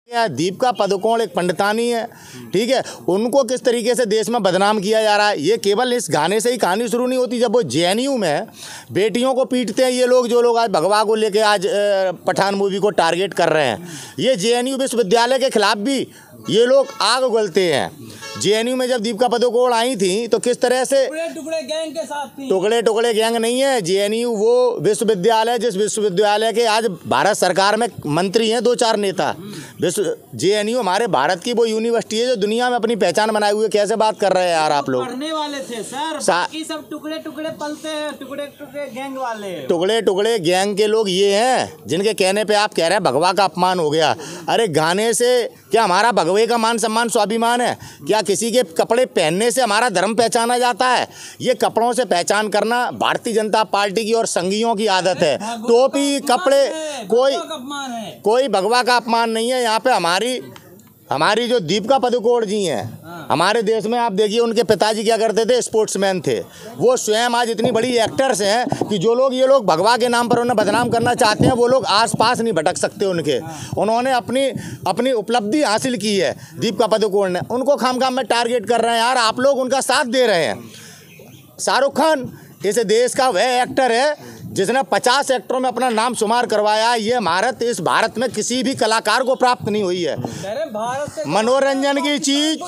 दीपिका पादुकोण एक पंडितानी है, ठीक है। उनको किस तरीके से देश में बदनाम किया जा रहा है, ये केवल इस गाने से ही कहानी शुरू नहीं होती। जब वो जेएनयू में बेटियों को पीटते हैं ये लोग, जो लोग आज भगवा को लेके आज पठान मूवी को टारगेट कर रहे हैं, ये जेएनयू विश्वविद्यालय के खिलाफ भी ये लोग आग उगलते हैं। जेएनयू में जब दीपिका पादुकोण आई थी तो किस तरह से टुकड़े गैंग के साथ थी। टुकड़े गैंग नहीं है। जेएनयू वो विश्वविद्यालय जिस विश्वविद्यालय के आज भारत सरकार में मंत्री हैं 2-4 नेता। जेएनयू हमारे भारत की वो यूनिवर्सिटी है जो दुनिया में अपनी पहचान बनाए हुए। कैसे बात कर रहे हैं यार आप लोग? पढ़ने वाले थे सर, बाकी सब टुकड़े पलते हैं, टुकड़े गैंग वाले। टुकड़े गैंग के लोग ये हैं जिनके कहने पे आप कह रहे हैं भगवा का अपमान हो गया। अरे गाने से क्या हमारा भगवे का मान सम्मान स्वाभिमान है? क्या किसी के कपड़े पहनने से हमारा धर्म पहचाना जाता है? ये कपड़ों से पहचान करना भारतीय जनता पार्टी की और संघियों की आदत है। टोपी कपड़े कोई भगवा का अपमान नहीं है। यहाँ पे हमारी जो दीपिका पादुकोण जी हैं, हमारे देश में आप देखिए उनके पिताजी क्या करते थे, स्पोर्ट्समैन थे। वो स्वयं आज इतनी बड़ी एक्टर्स हैं कि जो लोग ये लोग भगवा के नाम पर उन्हें बदनाम करना चाहते हैं वो लोग आसपास नहीं भटक सकते उनके। उन्होंने अपनी उपलब्धि हासिल की है दीपिका पादुकोण ने, उनको खामखाम में टारगेट कर रहे हैं। यार आप लोग उनका साथ दे रहे हैं। शाहरुख खान इस देश का वह एक्टर है जिसने 50 एक्टरों में अपना नाम शुमार करवाया। ये इस भारत में किसी भी कलाकार को प्राप्त नहीं हुई है। मनोरंजन की चीज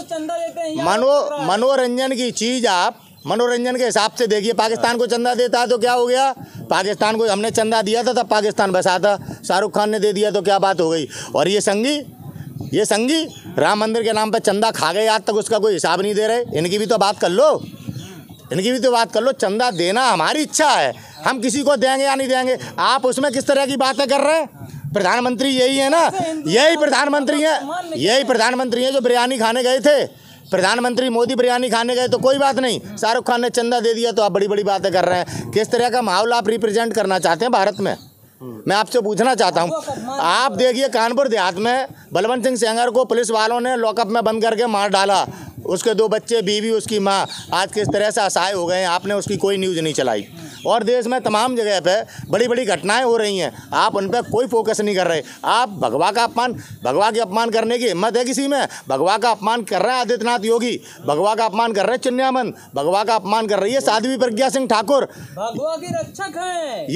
मनोरंजन की चीज आप मनोरंजन के हिसाब से देखिए। पाकिस्तान को चंदा देता है तो क्या हो गया? पाकिस्तान को हमने चंदा दिया था तब पाकिस्तान बसा था, शाहरुख खान ने दे दिया तो क्या बात हो गई? और ये संगी राम मंदिर के नाम पर चंदा खा गए, आज तक उसका कोई हिसाब नहीं दे रहे। इनकी भी तो बात कर लो। चंदा देना हमारी इच्छा है, हम किसी को देंगे या नहीं देंगे। आप उसमें किस तरह की बातें कर रहे हैं? प्रधानमंत्री यही है ना, यही प्रधानमंत्री हैं जो बिरयानी खाने गए थे। प्रधानमंत्री मोदी बिरयानी खाने गए तो कोई बात नहीं, शाहरुख खान ने चंदा दे दिया तो आप बड़ी बड़ी बातें कर रहे हैं। किस तरह का माहौल आप रिप्रेजेंट करना चाहते हैं भारत में? मैं आपसे पूछना चाहता हूँ। आप देखिए कानपुर देहात में बलवंत सिंह सेंगर को पुलिस वालों ने लॉकअप में बंद करके मार डाला। उसके 2 बच्चे, बीवी, उसकी माँ आज किस तरह से असहाय हो गए हैं। आपने उसकी कोई न्यूज़ नहीं चलाई। और देश में तमाम जगह पे बड़ी बड़ी घटनाएं हो रही हैं, आप उन पर कोई फोकस नहीं कर रहे। आप भगवा के अपमान करने की हिम्मत है किसी में? भगवा का अपमान कर रहे हैं आदित्यनाथ योगी, भगवा का अपमान कर रहे हैं चिन्यामन, भगवा का अपमान कर रही है साध्वी प्रज्ञा सिंह ठाकुर। भगवा के रक्षक हैं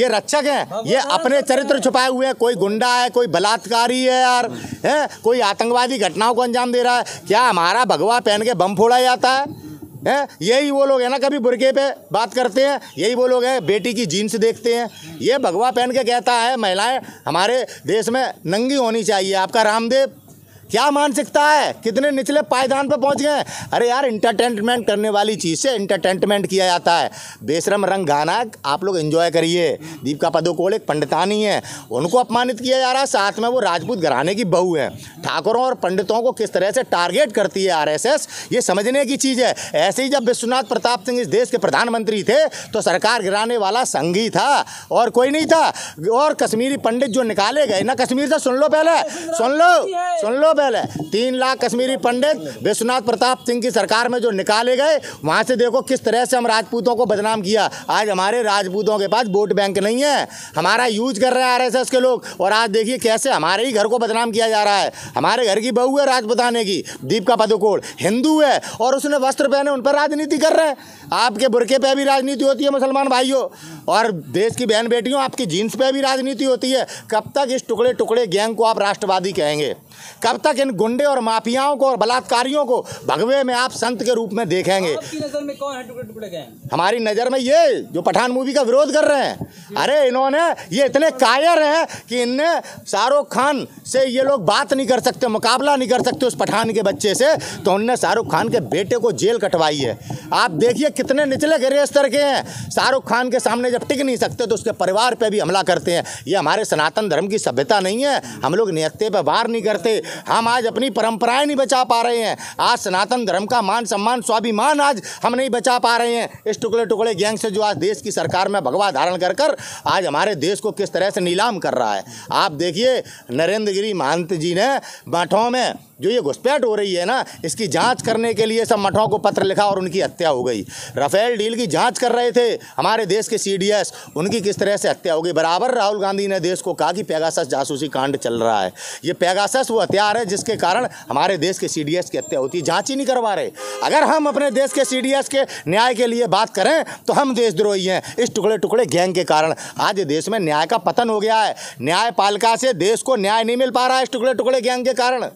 ये, ये अपने चरित्र छुपाए हुए हैं। कोई गुंडा है, कोई बलात्कारी है यार, है कोई आतंकवादी घटनाओं को अंजाम दे रहा है। क्या हमारा भगवा पहन के बम फोड़ा जाता है? यही वो लोग हैं ना कभी बुर्के पे बात करते हैं, यही वो लोग हैं बेटी की जीन्स देखते हैं। ये भगवा पहन के कहता है महिलाएं हमारे देश में नंगी होनी चाहिए। आपका रामदेव क्या मानसिकता है? कितने निचले पायदान पे पहुंच गए। अरे यार एंटरटेनमेंट करने वाली चीज़ से एंटरटेनमेंट किया जाता है। बेशरम रंग गाना आप लोग एंजॉय करिए। दीपिका पादुकोण एक पंडितानी है, उनको अपमानित किया जा रहा है। साथ में वो राजपूत घराने की बहू है। ठाकुरों और पंडितों को किस तरह से टारगेट करती है आरएसएस, ये समझने की चीज़ है। ऐसे ही जब विश्वनाथ प्रताप सिंह इस देश के प्रधानमंत्री थे तो सरकार गिराने वाला संघी था और कोई नहीं था। और कश्मीरी पंडित जो निकाले गए ना कश्मीर से, सुन लो पहले 3 लाख कश्मीरी पंडित विश्वनाथ प्रताप सिंह की सरकार में जो निकाले गए, वहां से देखो किस तरह से हम राजपूतों को बदनाम किया। आज हमारे राजपूतों के पास वोट बैंक नहीं है, हमारा यूज कर रहे हैं आरएसएस के लोग। और आज देखिए कैसे हमारे ही घर को बदनाम किया जा रहा है। हमारे घर की बहू है राजपुताने की, दीपिका पादुकोण हिंदू है और उसने वस्त्र पहने उन पर राजनीति कर रहे हैं। आपके बुरके पे भी राजनीति होती है मुसलमान भाइयों, और देश की बहन बेटियों आपकी जीन्स पे भी राजनीति होती है। कब तक इस टुकड़े गैंग को आप राष्ट्रवादी कहेंगे? कब तक इन गुंडे और माफियाओं को और बलात्कारियों को भगवे में आप संत के रूप में देखेंगे? आपकी नजर में कौन है टुकड़े गैंग? हमारी नज़र में ये जो पठान मूवी का विरोध कर रहे हैं। अरे इन्होंने ये इतने कायर हैं कि इनने शाहरुख खान से ये लोग बात नहीं कर सकते, मुकाबला नहीं कर सकते उस पठान के बच्चे से, तो उनने शाहरुख खान के बेटे को जेल कटवाई है। आप देखिए कितने निचले गिरे स्तर के हैं। शाहरुख खान के सामने जब टिक नहीं सकते तो उसके परिवार पे भी हमला करते हैं। ये हमारे सनातन धर्म की सभ्यता नहीं है। हम लोग नियत्ते पे वार नहीं करते। हम आज अपनी परंपराएं नहीं बचा पा रहे हैं। आज सनातन धर्म का मान सम्मान स्वाभिमान आज हम नहीं बचा पा रहे हैं इस टुकड़े गैंग से, जो आज देश की सरकार में भगवा धारण कर आज हमारे देश को किस तरह से नीलाम कर रहा है। आप देखिए नरेंद्र गिरी महंत जी ने बाँटों में जो ये घुसपैठ हो रही है ना, इसकी जांच करने के लिए सब मठों को पत्र लिखा और उनकी हत्या हो गई। राफेल डील की जांच कर रहे थे हमारे देश के CDS, उनकी किस तरह से हत्या हो गई। बराबर राहुल गांधी ने देश को कहा कि पेगासस जासूसी कांड चल रहा है। ये पेगासस वो हथियार है जिसके कारण हमारे देश के CDS की हत्या होती है, जाँच ही नहीं करवा रहे। अगर हम अपने देश के CDS के न्याय के लिए बात करें तो हम देशद्रोही हैं। इस टुकड़े टुकड़े गैंग के कारण आज देश में न्याय का पतन हो गया है। न्यायपालिका से देश को न्याय नहीं मिल पा रहा है इस टुकड़े टुकड़े गैंग के कारण।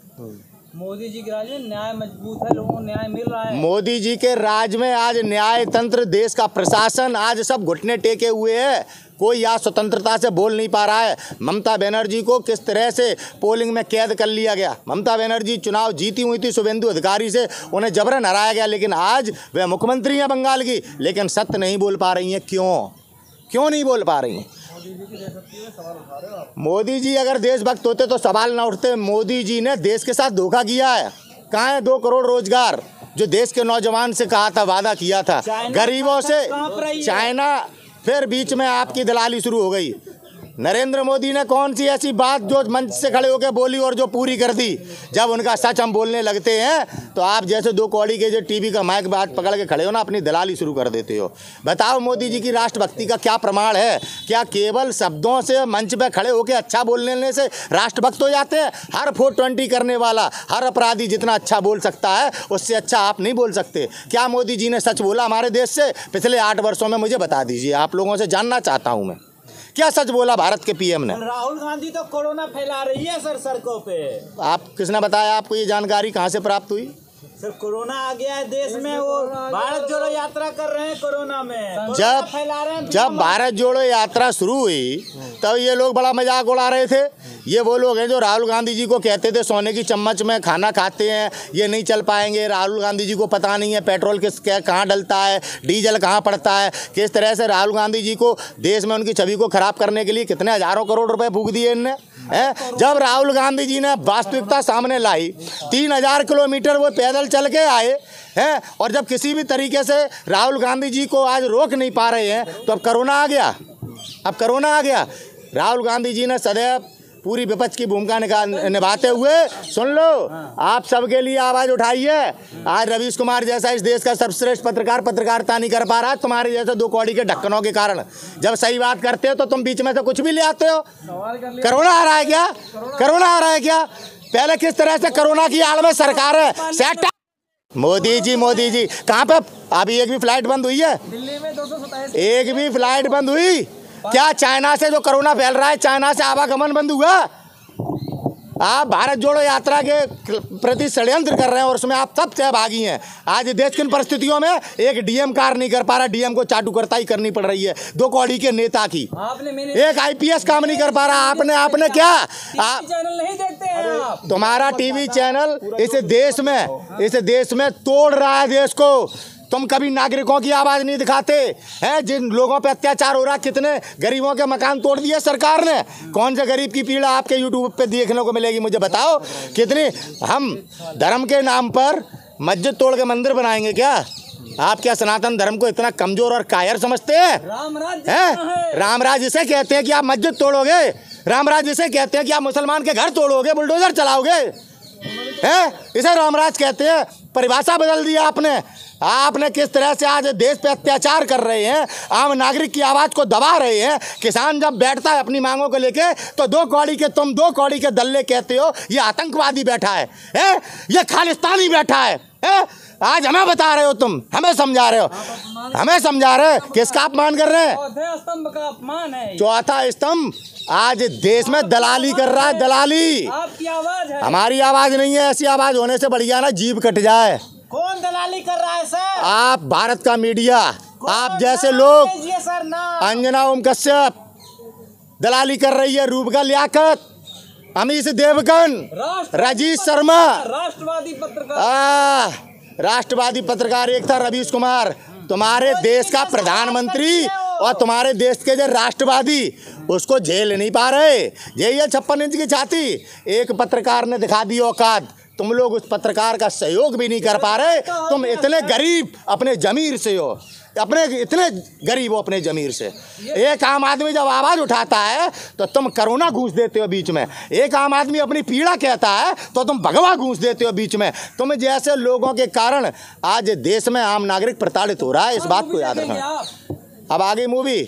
मोदी जी के राज में न्याय मजबूत है, लोगों को न्याय मिल रहा है। मोदी जी के राज में आज न्याय तंत्र, देश का प्रशासन आज सब घुटने टेके हुए है। कोई आज स्वतंत्रता से बोल नहीं पा रहा है। ममता बनर्जी को किस तरह से पोलिंग में कैद कर लिया गया। ममता बनर्जी चुनाव जीती हुई थी शुभेंदु अधिकारी से, उन्हें जबरन हराया गया, लेकिन आज वह मुख्यमंत्री हैं बंगाल की, लेकिन सत्य नहीं बोल पा रही हैं। क्यों नहीं बोल पा रही हैं? मोदी जी अगर देशभक्त होते तो सवाल ना उठते। मोदी जी ने देश के साथ धोखा किया है। कहाँ है 2 करोड़ रोजगार जो देश के नौजवान से कहा था, वादा किया था गरीबों से? चाइना, फिर बीच में आपकी दलाली शुरू हो गई। नरेंद्र मोदी ने कौन सी ऐसी बात जो मंच से खड़े होकर बोली और जो पूरी कर दी? जब उनका सच हम बोलने लगते हैं तो आप जैसे 2 कौड़ी के जो टीवी का माइक बात पकड़ के खड़े हो ना, अपनी दलाली शुरू कर देते हो। बताओ मोदी जी की राष्ट्रभक्ति का क्या प्रमाण है? क्या केवल शब्दों से मंच पे खड़े होकर अच्छा बोलने से राष्ट्रभक्त हो जाते हैं? हर 420 करने वाला, हर अपराधी जितना अच्छा बोल सकता है उससे अच्छा आप नहीं बोल सकते। क्या मोदी जी ने सच बोला हमारे देश से पिछले 8 वर्षों में? मुझे बता दीजिए, आप लोगों से जानना चाहता हूँ मैं, क्या सच बोला भारत के PM ने? राहुल गांधी तो कोरोना फैला रही है सर सड़कों पे। आप किसने बताया आपको? ये जानकारी कहाँ से प्राप्त हुई? सर कोरोना आ गया है देश में, वो भारत जोड़ो यात्रा कर रहे हैं कोरोना में, फैला रहे हैं। जब भारत जोड़ो यात्रा शुरू हुई तब ये लोग बड़ा मजाक उड़ा रहे थे। ये वो लोग हैं जो राहुल गांधी जी को कहते थे सोने की चम्मच में खाना खाते हैं, ये नहीं चल पाएंगे। राहुल गांधी जी को पता नहीं है पेट्रोल कहाँ डलता है, डीजल कहाँ पड़ता है। किस तरह से राहुल गांधी जी को देश में उनकी छवि को खराब करने के लिए कितने हजारों करोड़ रुपए फूंक दिए इनने। जब राहुल गांधी जी ने वास्तविकता सामने लाई, 3000 किलोमीटर वो पैदल चल के आए हैं, और जब किसी भी तरीके से राहुल गांधी जी को आज रोक नहीं पा रहे हैं तो अब कोरोना आ गया। राहुल गांधी जी ने सदैव पूरी विपक्ष की भूमिका निभाते हुए, सुन लो, आप सबके लिए आवाज़ उठाइए। आज रवीश कुमार जैसा इस देश का सर्वश्रेष्ठ पत्रकार पत्रकारिता नहीं कर पा रहा, तुम्हारे जैसे 2 कौड़ी के ढक्कनों के कारण। जब सही बात करते हो तो तुम बीच में से कुछ भी ले आते हो। कोरोना आ रहा है क्या? पहले किस तरह से कोरोना की आड़ में सरकार है सेट। मोदी जी कहाँ पे? अभी एक भी फ्लाइट बंद हुई है? दिल्ली में 227 एक भी फ्लाइट बंद हुई क्या? चाइना से जो कोरोना फैल रहा है, चाइना से आवागमन बंद हुआ? आप भारत जोड़ो यात्रा के प्रति षड्यंत्र कर रहे हैं और उसमें आप सब सहभागी हैं। आज देश किन परिस्थितियों में एक DM कार्य नहीं कर पा रहा, DM को चाटुकरताई करनी पड़ रही है 2 कौड़ी के नेता की। एक IPS काम नहीं कर पा रहा। आपने क्या चैनल नहीं देखते हैं आप? तुम्हारा टीवी चैनल इस देश में तोड़ रहा है देश को। तुम कभी नागरिकों की आवाज़ नहीं दिखाते हैं। जिन लोगों पे अत्याचार हो रहा, कितने गरीबों के मकान तोड़ दिए सरकार ने। कौन से गरीब की पीड़ा आपके यूट्यूब पे देखने को मिलेगी? मुझे बताओ। कितनी हम धर्म के नाम पर मस्जिद तोड़ के मंदिर बनाएंगे क्या? आप क्या सनातन धर्म को इतना कमज़ोर और कायर समझते हैं? रामराज इसे कहते हैं कि आप मस्जिद तोड़ोगे? रामराज इसे कहते हैं कि आप मुसलमान के घर तोड़ोगे, बुलडोजर चलाओगे? इसे रामराज कहते हैं। परिभाषा बदल दी आपने किस तरह से आज देश पे अत्याचार कर रहे हैं, आम नागरिक की आवाज़ को दबा रहे हैं। किसान जब बैठता है अपनी मांगों को लेके तो 2 कौड़ी के दल्ले कहते हो ये आतंकवादी बैठा है, ये खालिस्तानी बैठा है। आज हमें बता रहे हो, तुम हमें समझा रहे हो। किसका अपमान कर रहे हैं? चौथे स्तंभ का अपमान है। चौथा स्तंभ आज देश में दलाली कर रहा है। दलाली आपकी आवाज़ है, हमारी आवाज़ नहीं है। ऐसी आवाज़ होने से बढ़िया ना जीभ कट जाए। कौन दलाली कर रहा है सर? आप, भारत का मीडिया, आप जैसे लोग। अंजना ओम कश्यप दलाली कर रही है, रूपका लियाकत, अमीश देवगन, राजेश शर्मा, राष्ट्रवादी पत्रकार एक था रवीश कुमार। तुम्हारे देश का प्रधानमंत्री और तुम्हारे देश के जो राष्ट्रवादी उसको झेल नहीं पा रहे। यही है 56 इंच की छाती। एक पत्रकार ने दिखा दी औकात, तुम लोग उस पत्रकार का सहयोग भी नहीं कर पा रहे। तुम इतने गरीब अपने जमीर से हो। अपने इतने गरीब हो अपने जमीर से। एक आम आदमी जब आवाज़ उठाता है तो तुम कोरोना घूस देते हो बीच में। एक आम आदमी अपनी पीड़ा कहता है तो तुम भगवा घूस देते हो बीच में। तुम जैसे लोगों के कारण आज देश में आम नागरिक प्रताड़ित हो रहा है, इस बात को याद रखना। अब आगे मूवी,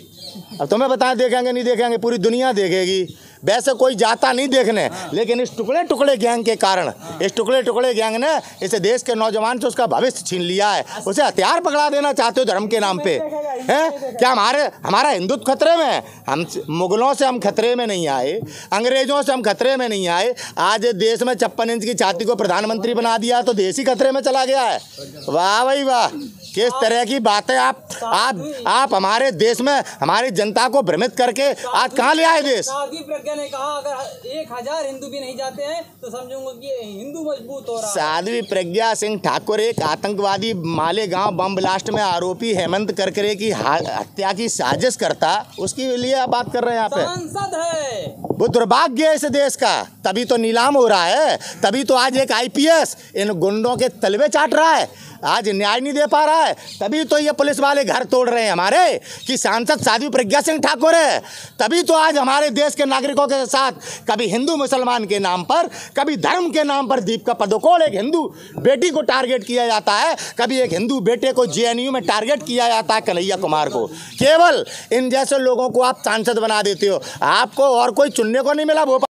अब तुम्हें बताएं देखेंगे नहीं देखेंगे, पूरी दुनिया देखेगी। वैसे कोई जाता नहीं देखने, लेकिन इस टुकड़े टुकड़े गैंग के कारण, इस टुकड़े टुकड़े गैंग ने इस देश के नौजवान से उसका भविष्य छीन लिया है। उसे हथियार पकड़ा देना चाहते हो धर्म के नाम पे, हैं? क्या हमारा हिंदुत्व खतरे में है? हम मुगलों से हम खतरे में नहीं आए, अंग्रेजों से हम खतरे में नहीं आए। आज देश में 56 इंच की छाती को प्रधानमंत्री बना दिया तो देश ही खतरे में चला गया है। वाह भाई वाह, किस तरह की बातें आप हमारे देश में हमारी जनता को भ्रमित करके आज कहाँ ले आए देश। ने कहा अगर 1000 हिंदू भी नहीं जाते हैं तो समझूंगा कि हिंदू मजबूत हो रहा है। साध्वी प्रज्ञा सिंह ठाकुर एक आतंकवादी मालेगांव बम ब्लास्ट में आरोपी हेमंत करकरे की हत्या की साजिश करता, उसकी लिए आप बात कर रहे हैं यहाँ पे। सांसद है वो दुर्भाग्य है इस देश का, तभी तो नीलाम हो रहा है, तभी तो आज एक IPS इन गुंडों के तलवे चाट रहा है, आज न्याय नहीं दे पा रहा है। तभी तो ये पुलिस वाले घर तोड़ रहे हैं हमारे कि सांसद साध्वी प्रज्ञा सिंह ठाकुर है। तभी तो आज हमारे देश के नागरिकों के साथ कभी हिंदू मुसलमान के नाम पर, कभी धर्म के नाम पर दीपिका पादुकोण एक हिंदू बेटी को टारगेट किया जाता है, कभी एक हिंदू बेटे को JNU में टारगेट किया जाता है, कन्हैया कुमार को। केवल इन जैसे लोगों को आप सांसद बना देते हो, आपको और कोई चुनने को नहीं मिला।